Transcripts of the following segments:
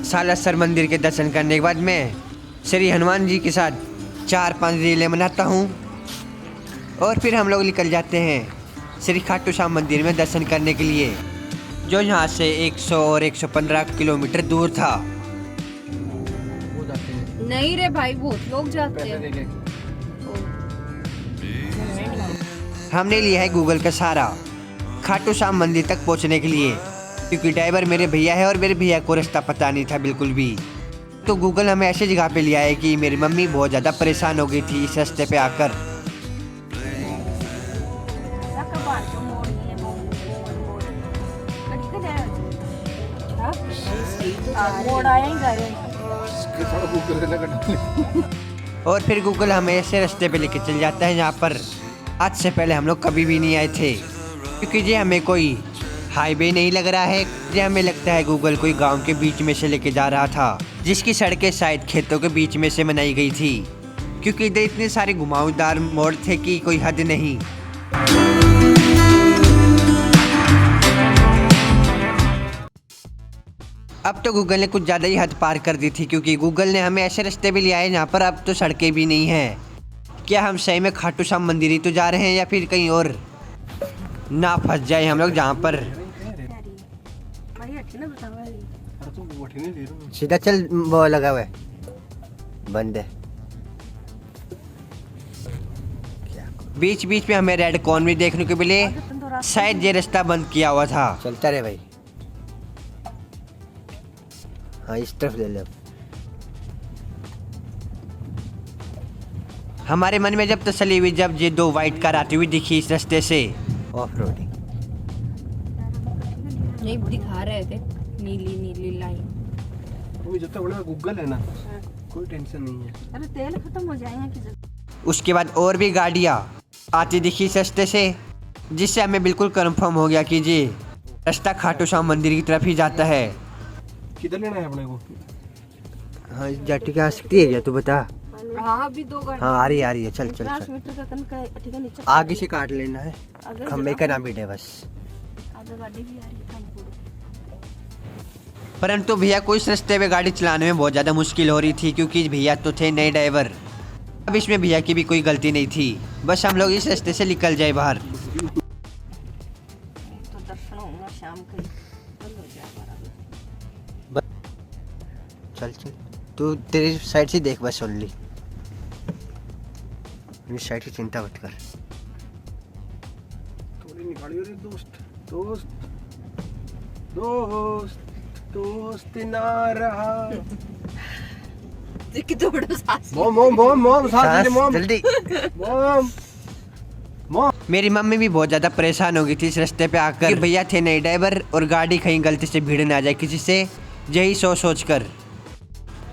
सालासर मंदिर के दर्शन करने के बाद मैं श्री हनुमान जी के साथ 4-5 रीलें बनाता हूँ और फिर हम लोग निकल जाते हैं श्री खाटू श्याम मंदिर में दर्शन करने के लिए, जो यहाँ से 100 और 115 किलोमीटर दूर था। नहीं रे भाई, बहुत लोग जाते हैं। हमने लिया है गूगल का सहारा खाटू श्याम मंदिर तक पहुँचने के लिए, क्योंकि ड्राइवर मेरे भैया है और मेरे भैया को रास्ता पता नहीं था बिल्कुल भी। तो गूगल हमें ऐसी जगह पे लिया है कि मेरी मम्मी बहुत ज़्यादा परेशान हो गई थी इस रास्ते पे आकर। और फिर गूगल हमें ऐसे रास्ते पे लेके चल जाता है जहाँ पर आज से पहले हम लोग कभी भी नहीं आए थे, क्योंकि ये हमें कोई हाईवे नहीं लग रहा है। ये हमें लगता है गूगल कोई गांव के बीच में से लेके जा रहा था, जिसकी सड़कें शायद खेतों के बीच में से बनाई गई थी, क्योंकि इधर इतने सारे घुमावदार मोड़ थे कि कोई हद नहीं। अब तो गूगल ने कुछ ज़्यादा ही हद पार कर दी थी, क्योंकि गूगल ने हमें ऐसे रास्ते भी लिया है जहाँ पर अब तो सड़कें भी नहीं है। क्या हम सही में खाटू श्याम मंदिर ही तो जा रहे हैं या फिर कहीं और ना फंस जाए हम लोग जहाँ पर। सीधा चल, वो लगा हुआ है, बंद है। बीच बीच में हमें रेड कॉर्न भी देखने को मिले, शायद ये रास्ता बंद किया हुआ था। चलता रहे भाई। हाँ, इस तरफ ले लो। हमारे मन में जब तसल्ली हुई जब ये 2 वाइट कार आती हुई दिखी इस रास्ते से। ऑफ रोडिंग नहीं दिखा रहे थे, नीली नीली लाइन। वो जब तक बड़ा गूगल है ना, कोई टेंशन नहीं है। अरे तेल खत्म हो जाएगा कि। उसके बाद और भी गाड़ियाँ आती दिखी इस रास्ते से, जिससे हमें बिल्कुल कंफर्म हो गया कि ये रास्ता खाटू श्याम मंदिर की तरफ ही जाता है। किधर लेना है अपने को? हाँ, जाटी क्या आ सकती है क्या, तू बता। हाँ अभी 2 गाड़ी। हाँ, आ रही है। चल चल 50 चल। मीटर का कन का ठीक है, नीचे आगे से काट लेना है, खम्बे का ना बीटे बस। आगे गाड़ी भी आ रही है। परंतु भैया को इस रास्ते पे गाड़ी चलाने में बहुत ज़्यादा मुश्किल हो रही थी, क्योंकि भैया तो थे नए ड्राइवर। अब इसमें भैया की भी कोई गलती नहीं थी, बस हम लोग इस रास्ते से निकल जाए बाहर। तो दर्शन होगा शाम को, बंद हो जाएगा। चल चल, तू तेरी साइड से देख बस ओनली, मेरी साइड की चिंता मत कर। थोड़ी निकालियो रे दोस्त, दोस्त दोस्त दोस्त ना रहा। कितना बड़ा सांस। मोम मोम मोम मोम सांस ले मोम, जल्दी। मोम मोम। मेरी मम्मी भी बहुत ज़्यादा परेशान हो गई थी इस रास्ते पे आकर। भैया थे नए ड्राइवर और गाड़ी कहीं गलती से भीड़ ना जाए किसी से, यही सोच कर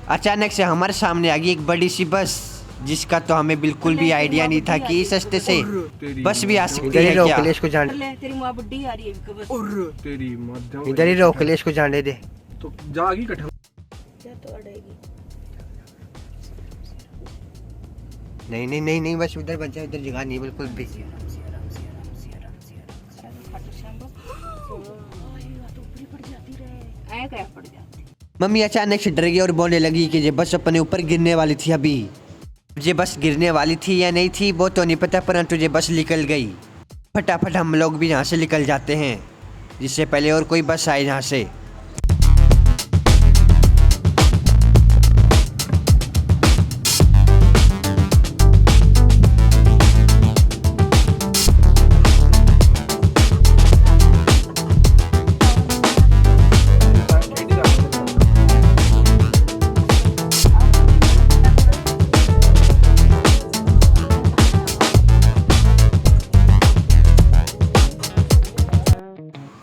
अचानक से हमारे सामने आ गई एक बड़ी सी बस, जिसका तो हमें बिल्कुल भी आइडिया नहीं था कि इस रास्ते से बस भी आ सकती है क्या। इसको जान, तेरी माँ बुड्ढी आ रही है बस। और तेरी मत इधर ही रोक ले, इसको जाने दे। तो जागी इकट्ठा। क्या तो अड़ेगी। नहीं, बस उधर बच जा, इधर जगह नहीं बिल्कुल भी। मम्मी अचानक से डर गई और बोलने लगी कि ये बस अपने ऊपर गिरने वाली थी। अभी ये बस गिरने वाली थी या नहीं थी वो तो नहीं पता, परंतु ये बस निकल गई। फटाफट हम लोग भी यहाँ से निकल जाते हैं, जिससे पहले और कोई बस आए यहाँ से।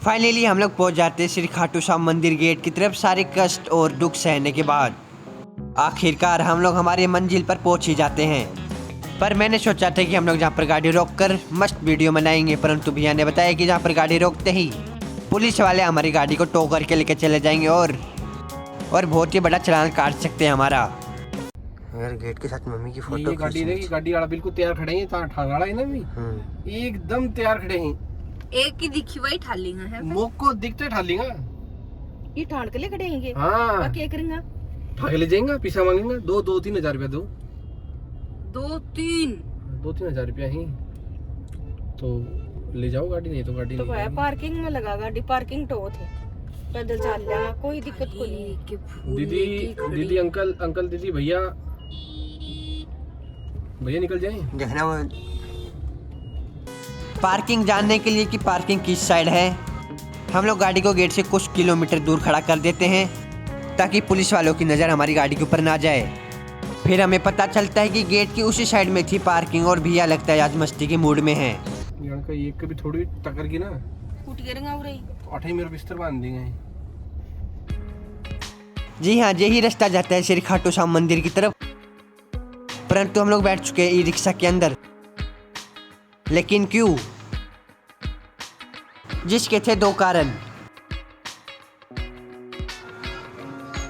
फाइनली हम लोग पहुंच जाते हैं श्री खाटू श्याम मंदिर गेट की तरफ। सारे कष्ट और दुख सहने के बाद आखिरकार हम लोग हमारे मंजिल पर पहुंच ही जाते हैं। पर मैंने सोचा था कि हम लोग जहाँ पर गाड़ी रोककर मस्त वीडियो बनाएंगे, परंतु भैया ने बताया कि जहाँ पर गाड़ी रोकते ही पुलिस वाले हमारी गाड़ी को टो करके लेके चले जाएंगे और बहुत ही बड़ा चालान काट सकते हैं हमारा। यार गेट के साथ मम्मी की फोटो। ये गाड़ी रहेगी, गाड़ी वाला बिल्कुल तैयार खड़े हैं, तां ठागाड़ा है ना भी एकदम तैयार खड़े हैं। एक ही दिखी वही ठाली है मुख को दिखते ठालीगा ये ठाण के लिए खड़े होंगे। हाँ क्या करेंगे? ठाके ले जाएंगे, पैसा मांगेंगे 2-3 हजार रुपया दो। 2-3 हजार रुपया ही तो ले जाओ गाड़ी, नहीं तो गाड़ी तो नहीं भाई जाएगी। पार्किंग में लगा गाड़ी, पार्किंग तो थे, पैदल चल जाना, कोई दिक्कत को नहीं। दीदी अंकल दीदी भैया निकल जाए। पार्किंग जानने के लिए कि पार्किंग किस साइड है, हम लोग गाड़ी को गेट से कुछ किलोमीटर दूर खड़ा कर देते हैं ताकि पुलिस वालों की नज़र हमारी गाड़ी के ऊपर ना जाए। फिर हमें पता चलता है कि गेट की उसी साइड में थी पार्किंग और भैया लगता है आज मस्ती के मूड में है। का एक कभी थोड़ी टक्कर की ना फूट गिरेगा उरे। तो 8 मेरे बिस्तर बांध देंगे। जी हाँ, यही रास्ता जाता है श्री खाटू श्याम मंदिर की तरफ, परंतु हम लोग बैठ चुके हैं ई रिक्शा के अंदर। लेकिन क्यों? जिसके थे 2 कारण।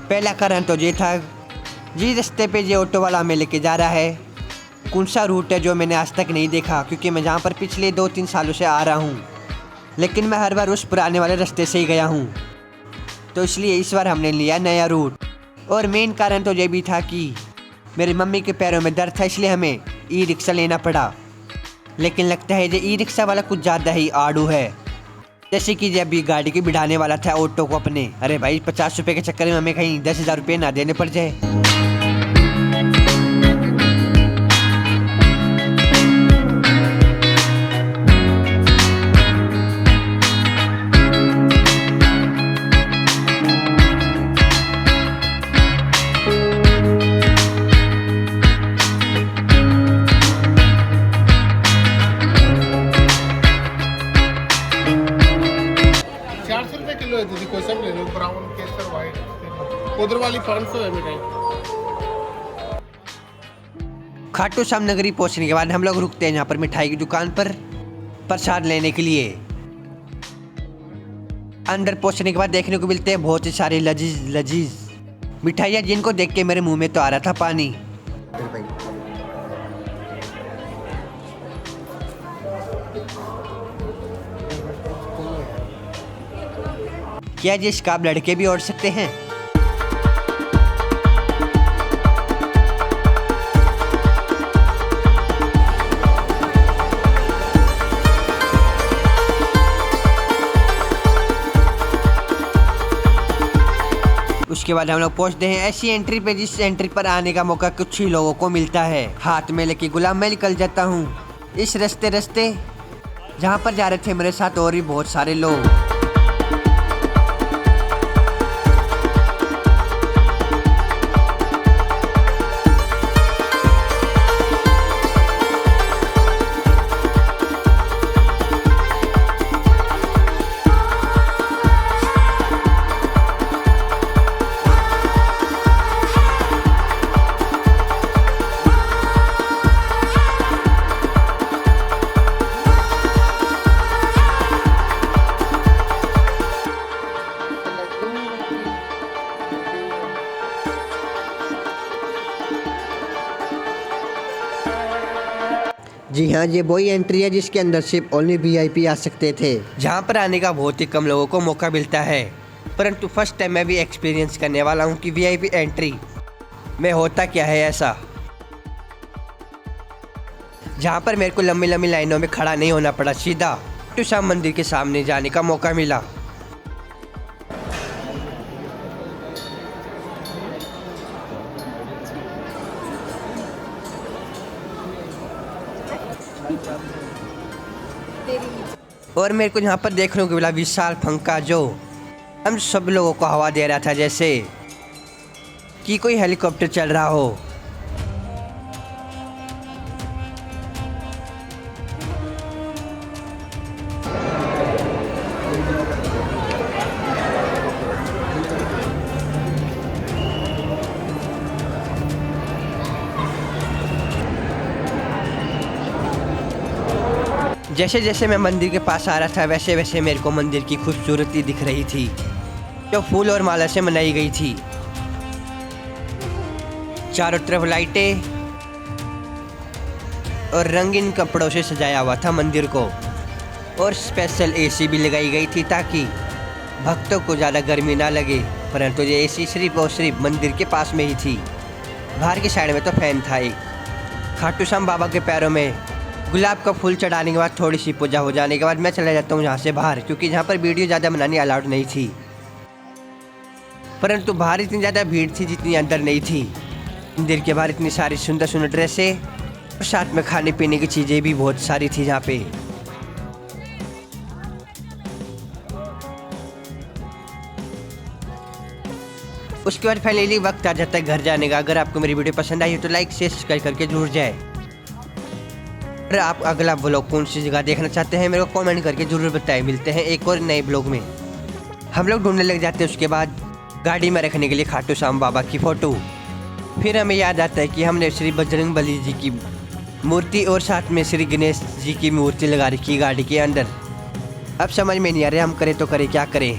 पहला कारण तो ये था, जिस रास्ते पे ये ऑटो वाला हमें लेके जा रहा है कौन सा रूट है जो मैंने आज तक नहीं देखा, क्योंकि मैं जहाँ पर पिछले 2-3 सालों से आ रहा हूँ, लेकिन मैं हर बार उस पुराने वाले रास्ते से ही गया हूँ। तो इसलिए इस बार हमने लिया नया रूट। और मेन कारण तो ये भी था कि मेरी मम्मी के पैरों में दर्द था, इसलिए हमें ई रिक्शा लेना पड़ा। लेकिन लगता है ये ई रिक्शा वाला कुछ ज़्यादा ही आड़ू है, जैसे कि जब भी गाड़ी को बिठाने वाला था ऑटो को अपने। अरे भाई 50 रुपये के चक्कर में हमें कहीं 10,000 रुपये ना देने पड़ जाए। किलो है दीदी, कोई सब ले लो, ब्राउन केसर व्हाइट, उधर वाली 500 है मिठाई। खाटू श्याम नगरी पहुंचने के बाद हम लोग रुकते हैं यहाँ पर मिठाई की दुकान पर प्रसाद लेने के लिए। अंदर पहुंचने के बाद देखने को मिलते हैं बहुत ही सारे लजीज मिठाइयाँ, जिनको देख के मेरे मुंह में तो आ रहा था पानी। क्या जी इसका आप लड़के भी ओढ़ सकते हैं? उसके बाद हम लोग पहुंचते हैं ऐसी एंट्री पे जिस एंट्री पर आने का मौका कुछ ही लोगों को मिलता है। हाथ में लेके गुलाम मैं निकल जाता हूँ इस रास्ते जहाँ पर जा रहे थे मेरे साथ और भी बहुत सारे लोग। जी हाँ, ये वही एंट्री है जिसके अंदर सिर्फ ओनली वीआईपी आ सकते थे, जहाँ पर आने का बहुत ही कम लोगों को मौका मिलता है। परंतु फर्स्ट टाइम मैं भी एक्सपीरियंस करने वाला हूँ कि वीआईपी एंट्री में होता क्या है ऐसा, जहाँ पर मेरे को लंबी लंबी लाइनों में खड़ा नहीं होना पड़ा, सीधा खाटू श्याम मंदिर के सामने जाने का मौका मिला। और मेरे को यहाँ पर देखने को मिला विशाल पंखा, जो हम सब लोगों को हवा दे रहा था जैसे कि कोई हेलीकॉप्टर चल रहा हो। जैसे जैसे मैं मंदिर के पास आ रहा था वैसे वैसे मेरे को मंदिर की खूबसूरती दिख रही थी, जो फूल और माला से मनाई गई थी। चारों तरफ लाइटें और रंगीन कपड़ों से सजाया हुआ था मंदिर को, और स्पेशल एसी भी लगाई गई थी ताकि भक्तों को ज़्यादा गर्मी ना लगे, परंतु ये एसी सिर्फ और सिर्फ मंदिर के पास में ही थी। बाहर की साइड में तो फैन था एक। खाटू श्याम बाबा के पैरों में गुलाब का फूल चढ़ाने के बाद थोड़ी सी पूजा हो जाने के बाद मैं चला जाता हूँ यहाँ से बाहर, क्योंकि यहाँ पर वीडियो ज़्यादा बनानी अलाउड नहीं थी। परंतु बाहर इतनी ज़्यादा भीड़ थी जितनी अंदर नहीं थी। मंदिर के बाहर इतनी सारी सुंदर सुंदर ड्रेसें और साथ में खाने पीने की चीज़ें भी बहुत सारी थी यहाँ पे। उसके बाद फाइनली वक्त आ जाता है घर जाने का। अगर आपको मेरी वीडियो पसंद आई हो तो लाइक शेयर सब्सक्राइब करके जरूर जाए। और आप अगला ब्लॉग कौन सी जगह देखना चाहते हैं मेरे को कमेंट करके जरूर बताएं। मिलते हैं एक और नए ब्लॉग में। हम लोग ढूंढने लग जाते हैं उसके बाद गाड़ी में रखने के लिए खाटू श्याम बाबा की फ़ोटो। फिर हमें याद आता है कि हमने श्री बजरंगबली जी की मूर्ति और साथ में श्री गणेश जी की मूर्ति लगा रखी गाड़ी के अंदर। अब समझ में नहीं आ रहा हम करें तो करें क्या करें।